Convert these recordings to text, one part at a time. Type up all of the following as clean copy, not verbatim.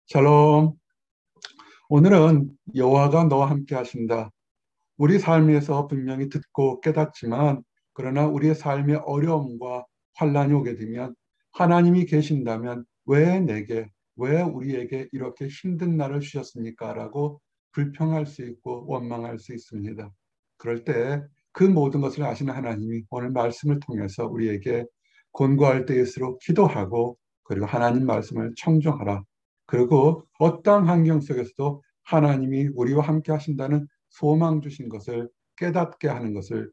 샬롬. 오늘은 여호와가 너와 함께 하신다. 우리 삶에서 분명히 듣고 깨닫지만 그러나 우리의 삶의 어려움과 환란이 오게 되면 하나님이 계신다면 왜 내게, 왜 우리에게 이렇게 힘든 날을 주셨습니까? 라고 불평할 수 있고 원망할 수 있습니다. 그럴 때 그 모든 것을 아시는 하나님이 오늘 말씀을 통해서 우리에게 곤고할 때일수록 기도하고 그리고 하나님 말씀을 청종하라. 그리고 어떠한 환경 속에서도 하나님이 우리와 함께 하신다는 소망 주신 것을 깨닫게 하는 것을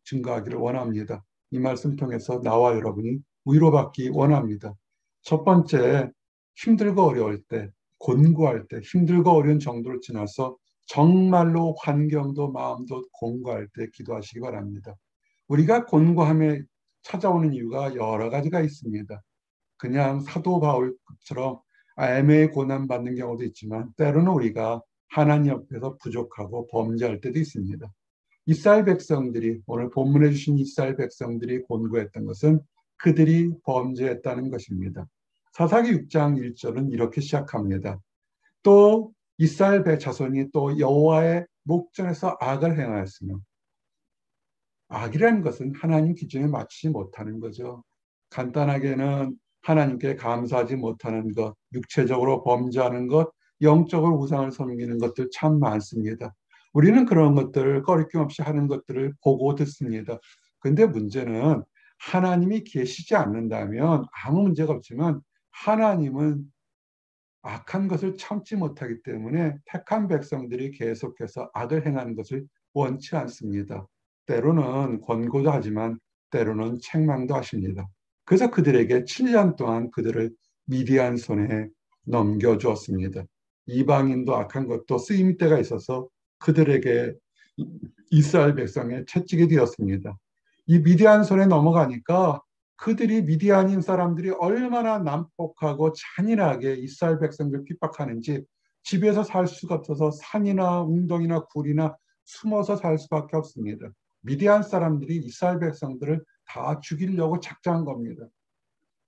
증거하기를 원합니다. 이 말씀 통해서 나와 여러분이 위로받기 원합니다. 첫 번째, 힘들고 어려울 때, 곤고할 때, 힘들고 어려운 정도를 지나서 정말로 환경도 마음도 곤고할 때 기도하시기 바랍니다. 우리가 곤고함에 찾아오는 이유가 여러 가지가 있습니다. 그냥 사도 바울처럼 애매히 고난받는 경우도 있지만 때로는 우리가 하나님 옆에서 부족하고 범죄할 때도 있습니다. 이스라엘 백성들이 오늘 본문에 주신 이스라엘 백성들이 곤고했던 것은 그들이 범죄했다는 것입니다. 사사기 6장 1절은 이렇게 시작합니다. 또 이스라엘 자손이 또 여호와의 목전에서 악을 행하였으며, 악이라는 것은 하나님 기준에 맞추지 못하는 거죠. 간단하게는 하나님께 감사하지 못하는 것, 육체적으로 범죄하는 것, 영적으로 우상을 섬기는 것들 참 많습니다. 우리는 그런 것들을 거리낌 없이 하는 것들을 보고 듣습니다. 근데 문제는 하나님이 계시지 않는다면 아무 문제가 없지만 하나님은 악한 것을 참지 못하기 때문에 택한 백성들이 계속해서 악을 행하는 것을 원치 않습니다. 때로는 권고도 하지만 때로는 책망도 하십니다. 그래서 그들에게 7년 동안 그들을 미디안 손에 넘겨주었습니다. 이방인도 악한 것도 쓰임 때가 있어서 그들에게 이스라엘 백성의 채찍이 되었습니다. 이 미디안 손에 넘어가니까 그들이 미디안인 사람들이 얼마나 난폭하고 잔인하게 이스라엘 백성들 핍박하는지 집에서 살 수가 없어서 산이나 웅덩이나 굴이나 숨어서 살 수밖에 없습니다. 미디안 사람들이 이스라엘 백성들을 다 죽이려고 작정한 겁니다.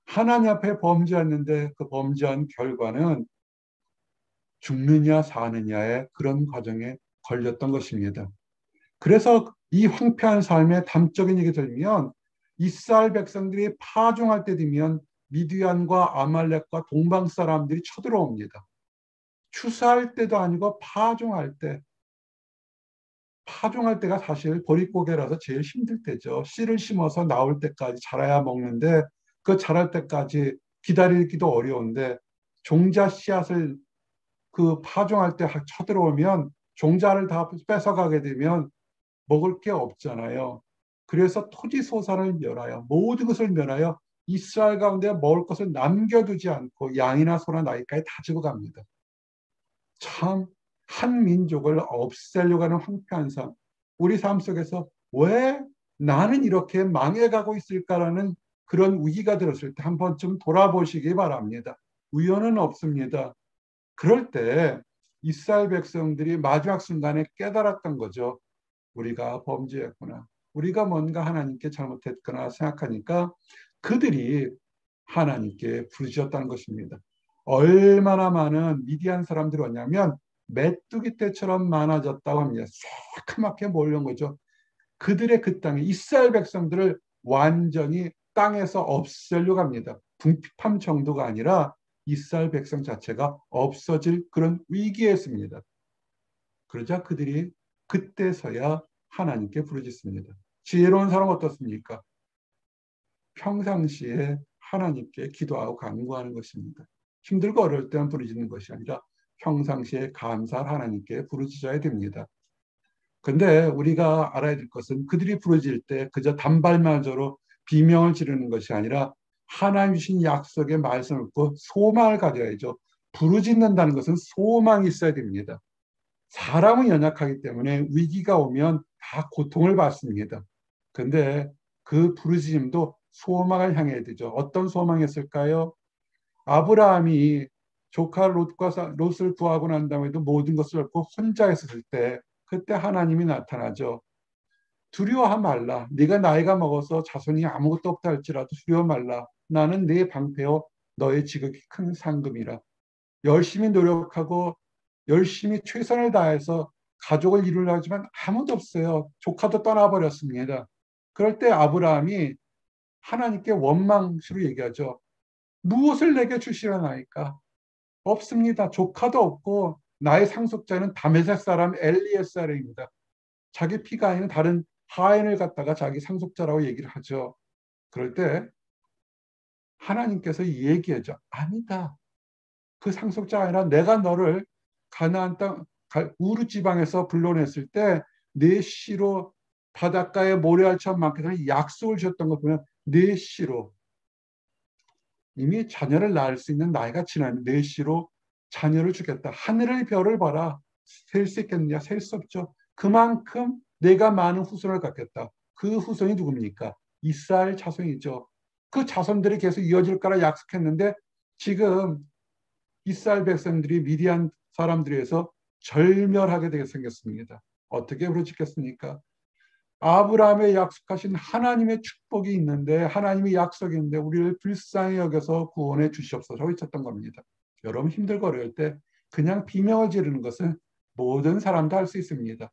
하나님 앞에 범죄했는데 그 범죄한 결과는 죽느냐 사느냐의 그런 과정에 걸렸던 것입니다. 그래서 이 황폐한 삶의 담적인 얘기 들면 이스라엘 백성들이 파종할 때 되면 미디안과 아말렉과 동방 사람들이 쳐들어옵니다. 추수할 때도 아니고 파종할 때가 사실 보릿고개라서 제일 힘들 때죠. 씨를 심어서 나올 때까지 자라야 먹는데 그 자랄 때까지 기다리기도 어려운데 종자 씨앗을 그 파종할 때 쳐들어오면 종자를 다 뺏어가게 되면 먹을 게 없잖아요. 그래서 토지 소산을 멸하여 모든 것을 멸하여 이스라엘 가운데 먹을 것을 남겨두지 않고 양이나 소나 나귀까지 다 집어갑니다. 참 한 민족을 없애려고 하는 황폐한 삶. 우리 삶 속에서 왜 나는 이렇게 망해가고 있을까라는 그런 위기가 들었을 때 한 번쯤 돌아보시기 바랍니다. 우연은 없습니다. 그럴 때 이스라엘 백성들이 마지막 순간에 깨달았던 거죠. 우리가 범죄했구나. 우리가 뭔가 하나님께 잘못했거나 생각하니까 그들이 하나님께 부르짖었다는 것입니다. 얼마나 많은 미디안 사람들이 왔냐면 메뚜기 떼처럼 많아졌다고 합니다. 새카맣게 몰려온 거죠. 그들의 그 땅에 이스라엘 백성들을 완전히 땅에서 없애려고 합니다. 궁핍함 정도가 아니라 이스라엘 백성 자체가 없어질 그런 위기에 있습니다. 그러자 그들이 그때서야 하나님께 부르짖습니다. 지혜로운 사람 어떻습니까? 평상시에 하나님께 기도하고 간구하는 것입니다. 힘들고 어려울 때만 부르짖는 것이 아니라 평상시에 감사할 하나님께 부르짖어야 됩니다. 근데 우리가 알아야 될 것은 그들이 부르짖을 때 그저 단발마저로 비명을 지르는 것이 아니라 하나님 주신 약속의 말씀을 듣고 소망을 가져야죠. 부르짖는다는 것은 소망이 있어야 됩니다. 사람은 연약하기 때문에 위기가 오면 다 고통을 받습니다. 근데 그 부르짖음도 소망을 향해야 되죠. 어떤 소망이었을까요? 아브라함이 조카 롯을 구하고 난 다음에도 모든 것을 얻고 혼자 있었을 때 그때 하나님이 나타나죠. 두려워하지 말라. 네가 나이가 먹어서 자손이 아무것도 없다 할지라도 두려워 말라. 나는 네 방패요 너의 지극히 큰 상급이라. 열심히 노력하고 열심히 최선을 다해서 가족을 이루려 하지만 아무도 없어요. 조카도 떠나버렸습니다. 그럴 때 아브라함이 하나님께 원망시로 얘기하죠. 무엇을 내게 주시려나이까? 없습니다. 조카도 없고 나의 상속자는 다메섹 사람 엘리에셀입니다. 자기 피가 아닌 다른 하인을 갖다가 자기 상속자라고 얘기를 하죠. 그럴 때 하나님께서 얘기하죠. 아니다. 그 상속자가 아니라 내가 너를 가나안 땅 우르 지방에서 불러냈을 때 내 씨로 바닷가에 모래알처럼 많게 되는 약속을 주셨던 거 보면 내 씨로 이미 자녀를 낳을 수 있는 나이가 지나면 내 씨로 자녀를 주겠다. 하늘의 별을 봐라. 셀 수 있겠느냐? 셀 수 없죠. 그만큼 내가 많은 후손을 갖겠다. 그 후손이 누굽니까? 이스라엘 자손이죠. 그 자손들이 계속 이어질 거라 약속했는데 지금 이스라엘 백성들이 미디안 사람들에 의해서 절멸하게 되게 생겼습니다. 어떻게 부르짖겠습니까? 아브라함의 약속하신 하나님의 축복이 있는데 하나님의 약속이 있는데 우리를 불쌍히 여겨서 구원해 주시옵소서 외쳤던 겁니다. 여러분 힘들고 어려울 때 그냥 비명을 지르는 것은 모든 사람도 할 수 있습니다.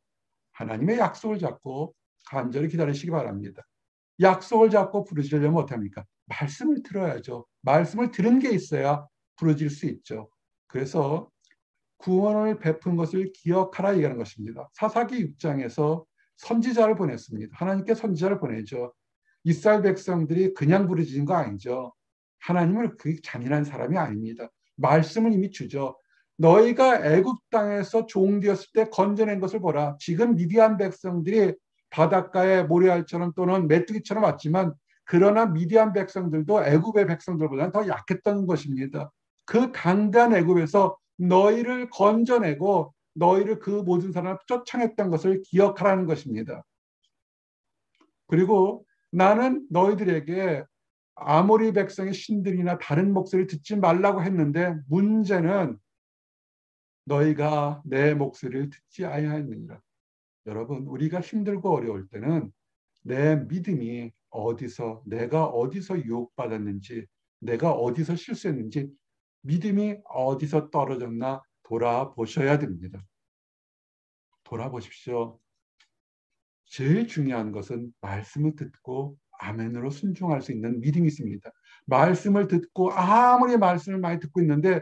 하나님의 약속을 잡고 간절히 기다리시기 바랍니다. 약속을 잡고 부르짖으려면 어떡합니까? 말씀을 들어야죠. 말씀을 들은 게 있어야 부르짖을 수 있죠. 그래서 구원을 베푼 것을 기억하라 얘기하는 것입니다. 사사기 6장에서 선지자를 보냈습니다. 하나님께 선지자를 보내죠. 이스라엘 백성들이 그냥 부르짖은 거 아니죠. 하나님은 그 잔인한 사람이 아닙니다. 말씀을 이미 주죠. 너희가 애굽 땅에서 종되었을 때 건져낸 것을 보라. 지금 미디안 백성들이 바닷가에 모래알처럼 또는 메뚜기처럼 왔지만 그러나 미디안 백성들도 애굽의 백성들보다는 더 약했던 것입니다. 그 강대한 애굽에서 너희를 건져내고 너희를 그 모든 사람을 쫓아냈던 것을 기억하라는 것입니다. 그리고 나는 너희들에게 아모리 백성의 신들이나 다른 목소리를 듣지 말라고 했는데 문제는 너희가 내 목소리를 듣지 아니하였느니라. 여러분 우리가 힘들고 어려울 때는 내 믿음이 어디서 내가 어디서 유혹받았는지 내가 어디서 실수했는지 믿음이 어디서 떨어졌나 돌아보셔야 됩니다. 돌아보십시오. 제일 중요한 것은 말씀을 듣고 아멘으로 순종할 수 있는 믿음이 있습니다. 말씀을 듣고 아무리 말씀을 많이 듣고 있는데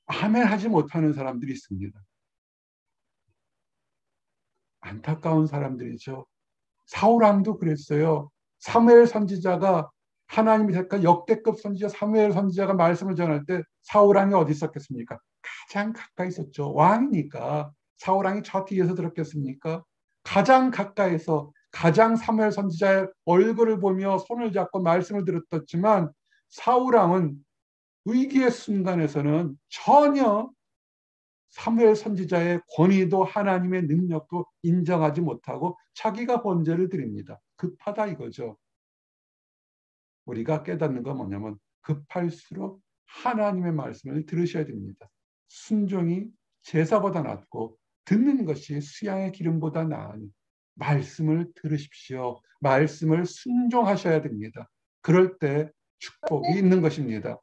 아멘 하지 못하는 사람들이 있습니다. 안타까운 사람들이죠. 사울왕도 그랬어요. 사무엘 선지자가 하나님이 택한 역대급 선지자 사무엘 선지자가 말씀을 전할 때 사울왕이 어디 있었겠습니까? 가장 가까이 있었죠. 왕이니까 사울왕이 저 뒤에서 들었겠습니까? 가장 가까이서 가장 사무엘 선지자의 얼굴을 보며 손을 잡고 말씀을 들었지만 사울왕은 위기의 순간에서는 전혀 사무엘 선지자의 권위도 하나님의 능력도 인정하지 못하고 자기가 번제를 드립니다. 급하다 이거죠. 우리가 깨닫는 건 뭐냐면 급할수록 하나님의 말씀을 들으셔야 됩니다. 순종이 제사보다 낫고 듣는 것이 수양의 기름보다 나으니 말씀을 들으십시오. 말씀을 순종하셔야 됩니다. 그럴 때 축복이 있는 것입니다.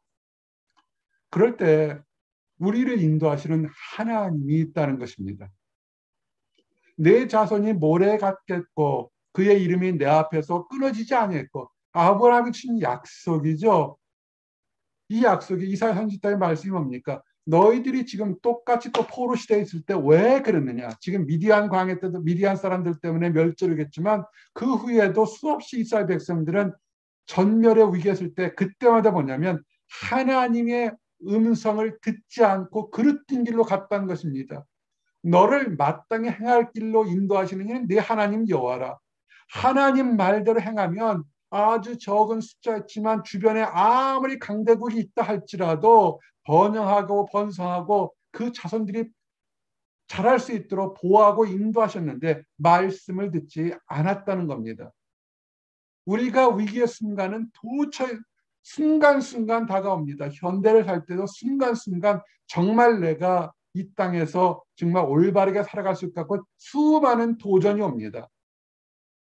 그럴 때 우리를 인도하시는 하나님이 있다는 것입니다. 내 자손이 모래 같겠고 그의 이름이 내 앞에서 끊어지지 아니했고 아브라함이 친 약속이죠. 이 약속이 이사야 선지자의 말씀이 뭡니까? 너희들이 지금 똑같이 또 포로 시대에 있을 때 왜 그랬느냐? 지금 미디안 광해 때도 미디안 사람들 때문에 멸절이겠지만 그 후에도 수없이 이스라엘 백성들은 전멸의 위기에 있을 때 그때마다 뭐냐면 하나님의 음성을 듣지 않고 그릇된 길로 갔다는 것입니다. 너를 마땅히 행할 길로 인도하시는 이는 네 하나님 여호와라. 하나님 말대로 행하면 아주 적은 숫자였지만 주변에 아무리 강대국이 있다 할지라도 번영하고 번성하고 그 자손들이 자랄 수 있도록 보호하고 인도하셨는데 말씀을 듣지 않았다는 겁니다. 우리가 위기의 순간은 도처에 순간순간 다가옵니다. 현대를 살 때도 순간순간 정말 내가 이 땅에서 정말 올바르게 살아갈 수 있고 수많은 도전이 옵니다.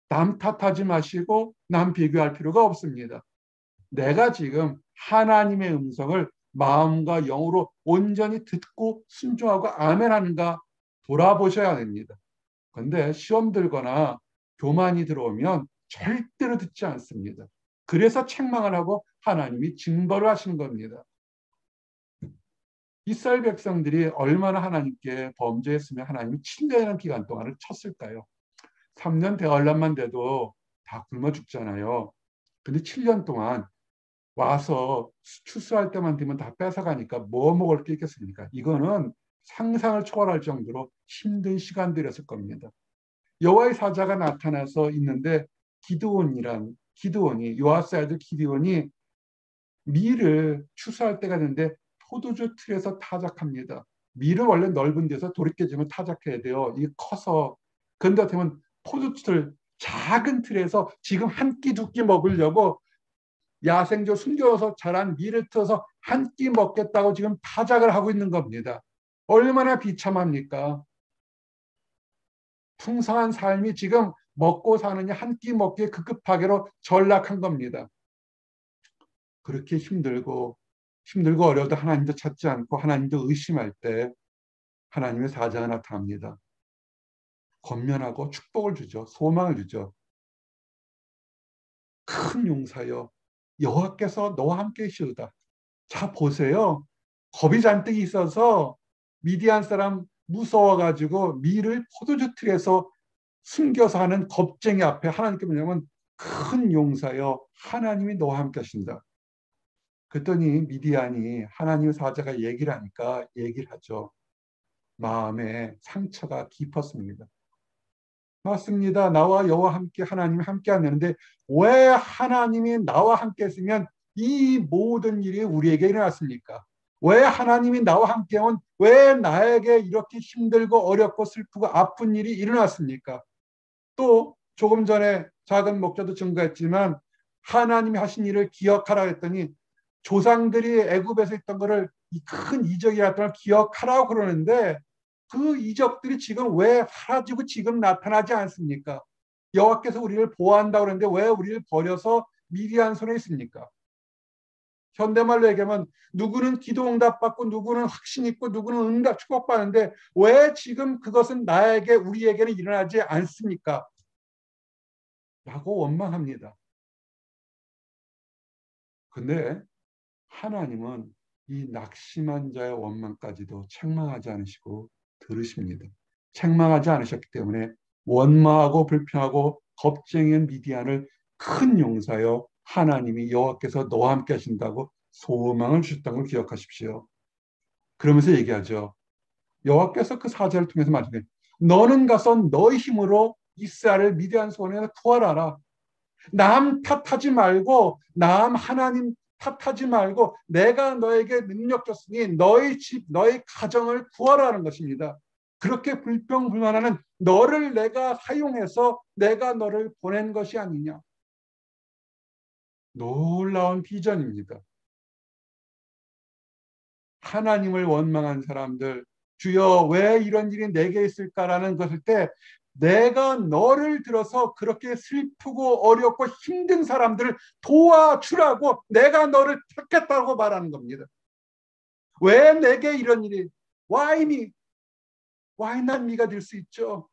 남 탓하지 마시고 남 비교할 필요가 없습니다. 내가 지금 하나님의 음성을 마음과 영으로 온전히 듣고 순종하고 아멘 하는가 돌아보셔야 됩니다. 그런데 시험 들거나 교만이 들어오면 절대로 듣지 않습니다. 그래서 책망을 하고 하나님이 징벌을 하시는 겁니다. 이스라엘 백성들이 얼마나 하나님께 범죄했으면 하나님이 7년이라는 기간 동안을 쳤을까요? 3년 대환란만 돼도 다 굶어 죽잖아요. 근데 7년 동안 와서 추수할 때만 되면 다 뺏어가니까 뭐 먹을 게 있겠습니까? 이거는 상상을 초월할 정도로 힘든 시간들이었을 겁니다. 여호와의 사자가 나타나서 있는데 기드온이 요아스의 아들 기드온이 밀을 추수할 때가 되는데 포도주 틀에서 타작합니다. 밀은 원래 넓은 데서 돌이켜지면 타작해야 돼요. 이게 커서 근데 어쩌면 포도주 틀 작은 틀에서 지금 한 끼 두 끼 먹으려고 야생조 숨겨서 자란 밀을 틀어서 한 끼 먹겠다고 지금 타작을 하고 있는 겁니다. 얼마나 비참합니까? 풍성한 삶이 지금 먹고 사느냐 한 끼 먹기에 급급하게로 전락한 겁니다. 그렇게 힘들고 어려워도 하나님도 찾지 않고 하나님도 의심할 때 하나님의 사자가 나타납니다. 권면하고 축복을 주죠. 소망을 주죠. 큰 용사여 여호와께서 너와 함께 계시도다. 자 보세요. 겁이 잔뜩 있어서 미디안 사람 무서워가지고 밀을 포도주 틀에서 숨겨서 하는 겁쟁이 앞에 하나님께 뭐냐면 큰 용사여 하나님이 너와 함께 하신다. 그랬더니 미디안이 하나님의 사자가 얘기를 하니까 얘기를 하죠. 마음에 상처가 깊었습니다. 맞습니다. 나와 여호와 함께 하나님이 함께 하는데 왜 하나님이 나와 함께 했으면 이 모든 일이 우리에게 일어났습니까? 왜 하나님이 나와 함께 하면 왜 나에게 이렇게 힘들고 어렵고 슬프고 아픈 일이 일어났습니까? 또 조금 전에 작은 목자도 증거했지만 하나님이 하신 일을 기억하라 했더니 조상들이 애굽에서 있던 거를 이 큰 이적이었던 걸 기억하라고 그러는데 그 이적들이 지금 왜 사라지고 지금 나타나지 않습니까? 여호와께서 우리를 보호한다고 그러는데 왜 우리를 버려서 미디안 손에 있습니까? 현대말로 얘기하면 누구는 기도 응답받고 누구는 확신 있고 누구는 응답 축복받는데 왜 지금 그것은 나에게 우리에게는 일어나지 않습니까? 라고 원망합니다. 근데 하나님은 이 낙심한 자의 원망까지도 책망하지 않으시고 들으십니다. 책망하지 않으셨기 때문에 원망하고 불평하고 겁쟁이인 미디안을 큰 용사여 하나님이 여호와께서 너와 함께 하신다고 소망을 주셨다는 걸 기억하십시오. 그러면서 얘기하죠. 여호와께서 그 사자를 통해서 말씀해 너는 가서 너의 힘으로 이스라엘을 미디안 손에서 구하라. 남 탓하지 말고 남 하나님 탓하지 말고 내가 너에게 능력 줬으니 너희 집 너희 가정을 구하라는 것입니다. 그렇게 불평불만하는 너를 내가 사용해서 내가 너를 보낸 것이 아니냐. 놀라운 비전입니다. 하나님을 원망한 사람들 주여 왜 이런 일이 내게 있을까라는 것을 때 내가 너를 들어서 그렇게 슬프고 어렵고 힘든 사람들을 도와주라고 내가 너를 택했다고 말하는 겁니다. 왜 내게 이런 일이 Why me? Why not me가 될 수 있죠.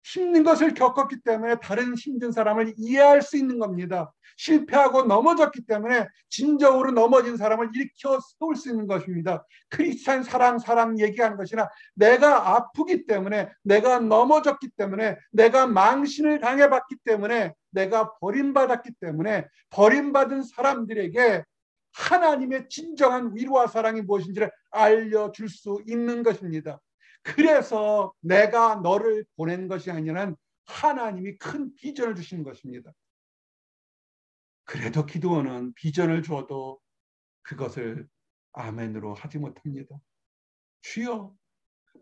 힘든 것을 겪었기 때문에 다른 힘든 사람을 이해할 수 있는 겁니다. 실패하고 넘어졌기 때문에 진정으로 넘어진 사람을 일으켜 세울 수 있는 것입니다. 크리스찬 사랑 얘기하는 것이나 내가 아프기 때문에 내가 넘어졌기 때문에 내가 망신을 당해봤기 때문에 내가 버림받았기 때문에 버림받은 사람들에게 하나님의 진정한 위로와 사랑이 무엇인지를 알려줄 수 있는 것입니다. 그래서 내가 너를 보낸 것이 아니라 하나님이 큰 비전을 주신 것입니다. 그래도 기도원은 비전을 줘도 그것을 아멘으로 하지 못합니다. 주여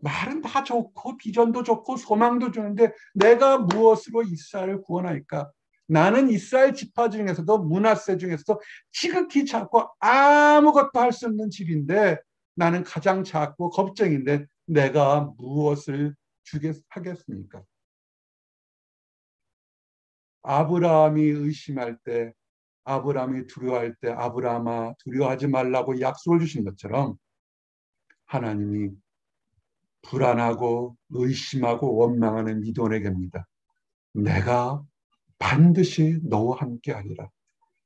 말은 다 좋고 비전도 좋고 소망도 주는데 내가 무엇으로 이스라엘을 구원할까? 나는 이스라엘 지파 중에서도 므낫세 중에서도 지극히 작고 아무것도 할 수 없는 집인데 나는 가장 작고 겁쟁인데 내가 무엇을 하겠습니까? 아브라함이 의심할 때 아브라함이 두려워할 때 아브라함아 두려워하지 말라고 약속을 주신 것처럼 하나님이 불안하고 의심하고 원망하는 미디온에게입니다. 내가 반드시 너와 함께 하리라.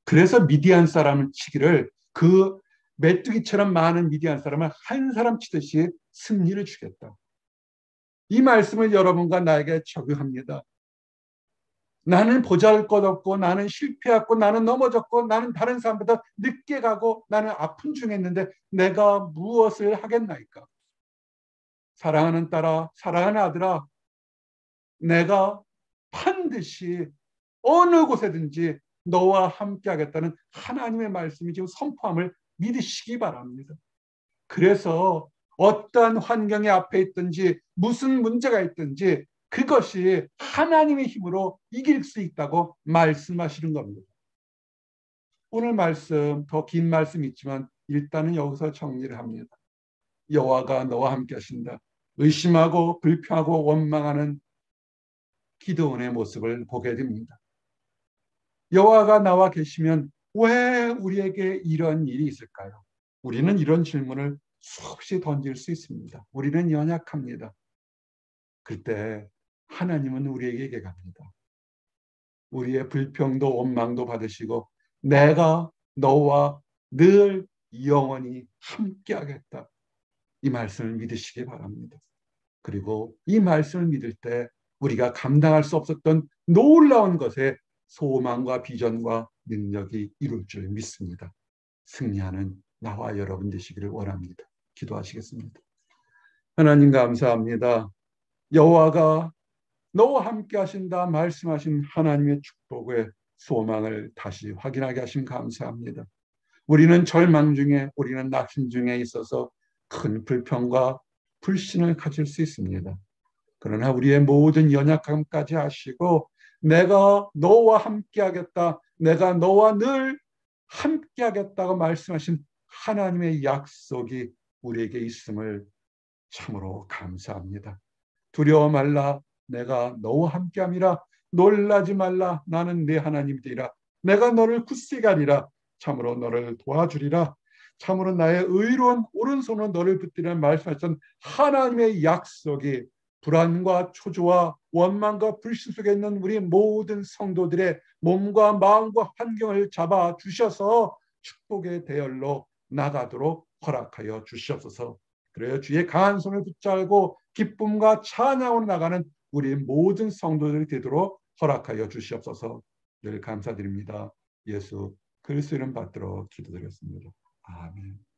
그래서 미디안 사람을 치기를 그 메뚜기처럼 많은 미디안 사람을 한 사람 치듯이 승리를 주겠다. 이 말씀을 여러분과 나에게 적용합니다. 나는 보잘것없고 나는 실패했고 나는 넘어졌고 나는 다른 사람보다 늦게 가고 나는 아픈 중에 있는데 내가 무엇을 하겠나이까? 사랑하는 딸아, 사랑하는 아들아, 내가 반드시 어느 곳에든지 너와 함께 하겠다는 하나님의 말씀이 지금 선포함을 믿으시기 바랍니다. 그래서 어떠한 환경에 앞에 있든지 무슨 문제가 있든지 그것이 하나님의 힘으로 이길 수 있다고 말씀하시는 겁니다. 오늘 말씀 더 긴 말씀이 있지만 일단은 여기서 정리를 합니다. 여호와가 너와 함께 하신다. 의심하고 불평하고 원망하는 기드온의 모습을 보게 됩니다. 여호와가 나와 계시면 왜 우리에게 이런 일이 있을까요? 우리는 이런 질문을 수없이 던질 수 있습니다. 우리는 연약합니다. 그때 하나님은 우리에게 얘기합니다. 우리의 불평도 원망도 받으시고 내가 너와 늘 영원히 함께하겠다. 이 말씀을 믿으시기 바랍니다. 그리고 이 말씀을 믿을 때 우리가 감당할 수 없었던 놀라운 것에 소망과 비전과 능력이 이룰 줄 믿습니다. 승리하는 나와 여러분 되시기를 원합니다. 기도하시겠습니다. 하나님 감사합니다. 여호와가 너와 함께 하신다 말씀하신 하나님의 축복의 소망을 다시 확인하게 하심 감사합니다. 우리는 절망 중에 우리는 낙심 중에 있어서 큰 불평과 불신을 가질 수 있습니다. 그러나 우리의 모든 연약함까지 아시고 내가 너와 함께 하겠다. 내가 너와 늘 함께 하겠다고 말씀하신 하나님의 약속이 우리에게 있음을 참으로 감사합니다. 두려워 말라. 내가 너와 함께함이라. 놀라지 말라. 나는 네 하나님이 되리라. 내가 너를 굳세게 하리라. 참으로 너를 도와주리라. 참으로 나의 의로운 오른손으로 너를 붙들리라 말씀하셨던 하나님의 약속이 불안과 초조와 원망과 불신 속에 있는 우리 모든 성도들의 몸과 마음과 환경을 잡아 주셔서 축복의 대열로 나가도록 허락하여 주시옵소서. 그래요. 주의 강한 손을 붙잡고 기쁨과 찬양으로 나가는 우리 모든 성도들이 되도록 허락하여 주시옵소서. 늘 감사드립니다. 예수 그리스도 이름 받들어 기도드렸습니다. 아멘.